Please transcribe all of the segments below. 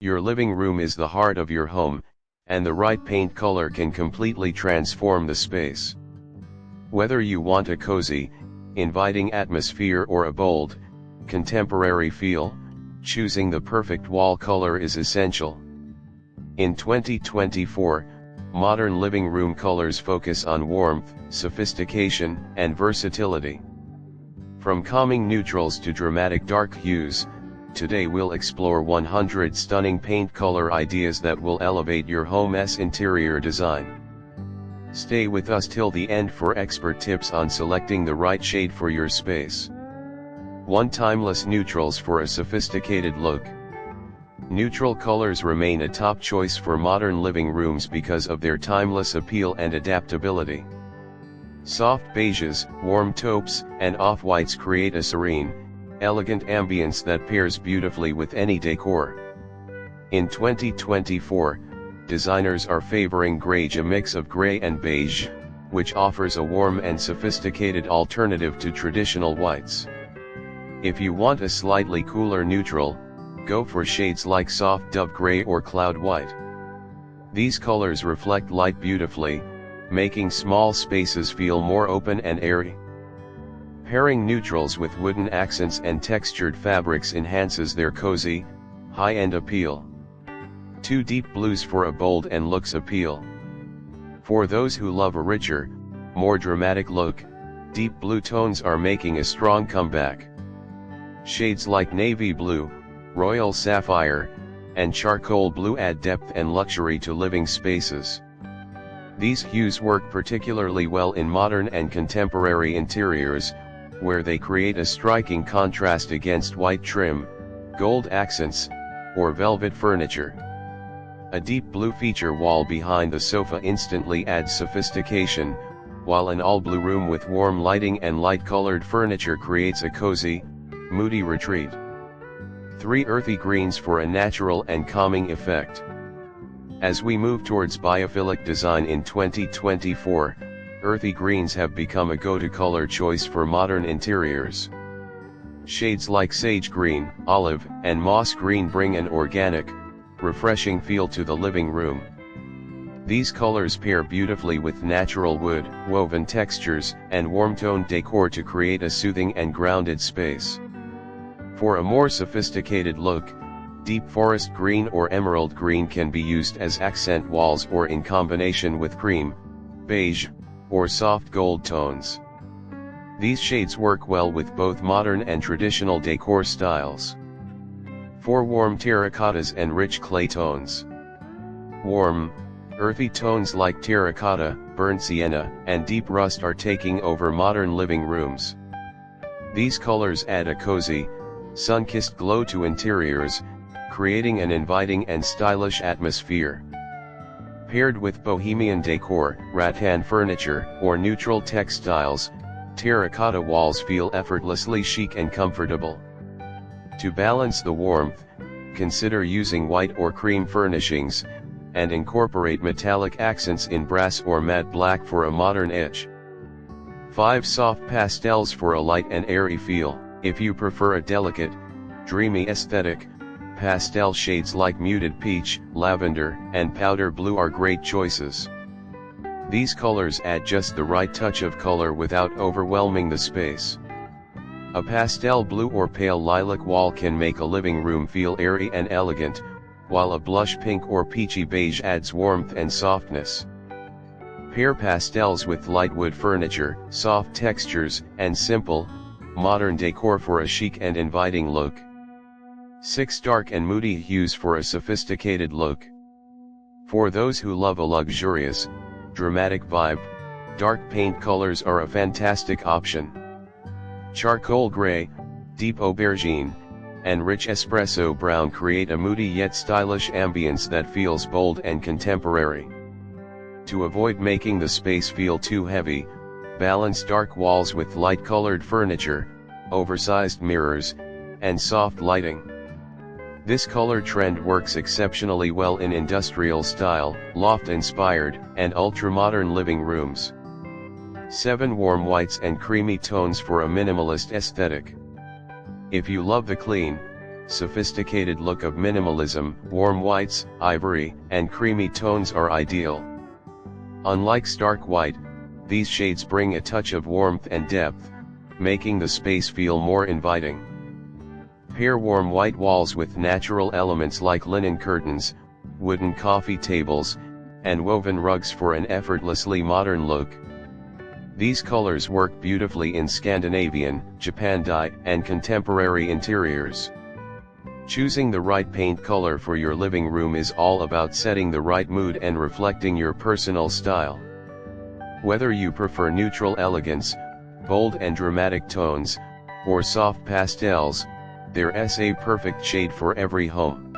Your living room is the heart of your home, and the right paint color can completely transform the space. Whether you want a cozy, inviting atmosphere or a bold, contemporary feel, choosing the perfect wall color is essential. In 2024, modern living room colors focus on warmth, sophistication, and versatility. From calming neutrals to dramatic dark hues, today we'll explore 100 stunning paint color ideas that will elevate your home's interior design. Stay with us till the end for expert tips on selecting the right shade for your space. 1. Timeless neutrals for a sophisticated look. Neutral colors remain a top choice for modern living rooms because of their timeless appeal and adaptability. Soft beiges, warm taupes, and off-whites create a serene, elegant ambience that pairs beautifully with any decor. In 2024, designers are favoring greige, a mix of gray and beige, which offers a warm and sophisticated alternative to traditional whites. If you want a slightly cooler neutral, go for shades like soft dove gray or cloud white. These colors reflect light beautifully, making small spaces feel more open and airy. Pairing neutrals with wooden accents and textured fabrics enhances their cozy, high-end appeal. 2. Deep blues for a bold and looks appeal. For those who love a richer, more dramatic look, deep blue tones are making a strong comeback. Shades like navy blue, royal sapphire, and charcoal blue add depth and luxury to living spaces. These hues work particularly well in modern and contemporary interiors, where they create a striking contrast against white trim, gold accents, or velvet furniture. A deep blue feature wall behind the sofa instantly adds sophistication, while an all-blue room with warm lighting and light-colored furniture creates a cozy, moody retreat. 3. Earthy greens for a natural and calming effect. As we move towards biophilic design in 2024, earthy greens have become a go-to color choice for modern interiors. Shades like sage green, olive, and moss green bring an organic, refreshing feel to the living room. These colors pair beautifully with natural wood, woven textures, and warm-toned decor to create a soothing and grounded space. For a more sophisticated look, deep forest green or emerald green can be used as accent walls or in combination with cream, beige, or soft gold tones. These shades work well with both modern and traditional decor styles. 4. Warm terracottas and rich clay tones. Warm, earthy tones like terracotta, burnt sienna, and deep rust are taking over modern living rooms. These colors add a cozy, sun-kissed glow to interiors, creating an inviting and stylish atmosphere. Paired with bohemian decor, rattan furniture, or neutral textiles, terracotta walls feel effortlessly chic and comfortable. To balance the warmth, consider using white or cream furnishings, and incorporate metallic accents in brass or matte black for a modern edge. 5. Soft pastels for a light and airy feel. If you prefer a delicate, dreamy aesthetic, pastel shades like muted peach, lavender, and powder blue are great choices. These colors add just the right touch of color without overwhelming the space. A pastel blue or pale lilac wall can make a living room feel airy and elegant, while a blush pink or peachy beige adds warmth and softness. Pair pastels with light wood furniture, soft textures, and simple, modern decor for a chic and inviting look. 6. Dark and moody hues for a sophisticated look. For those who love a luxurious, dramatic vibe, dark paint colors are a fantastic option. Charcoal gray, deep aubergine, and rich espresso brown create a moody yet stylish ambience that feels bold and contemporary. To avoid making the space feel too heavy, balance dark walls with light-colored furniture, oversized mirrors, and soft lighting. This color trend works exceptionally well in industrial style, loft-inspired, and ultra-modern living rooms. 7. Warm whites and creamy tones for a minimalist aesthetic. If you love the clean, sophisticated look of minimalism, warm whites, ivory, and creamy tones are ideal. Unlike stark white, these shades bring a touch of warmth and depth, making the space feel more inviting. Pair warm white walls with natural elements like linen curtains, wooden coffee tables, and woven rugs for an effortlessly modern look. These colors work beautifully in Scandinavian, Japandi, and contemporary interiors. Choosing the right paint color for your living room is all about setting the right mood and reflecting your personal style. Whether you prefer neutral elegance, bold and dramatic tones, or soft pastels, there's a perfect shade for every home.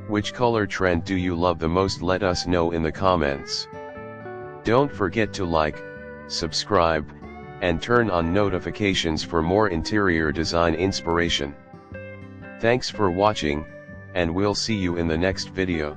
Which color trend do you love the most? Let us know in the comments. Don't forget to like, subscribe, and turn on notifications for more interior design inspiration. Thanks for watching, and we'll see you in the next video.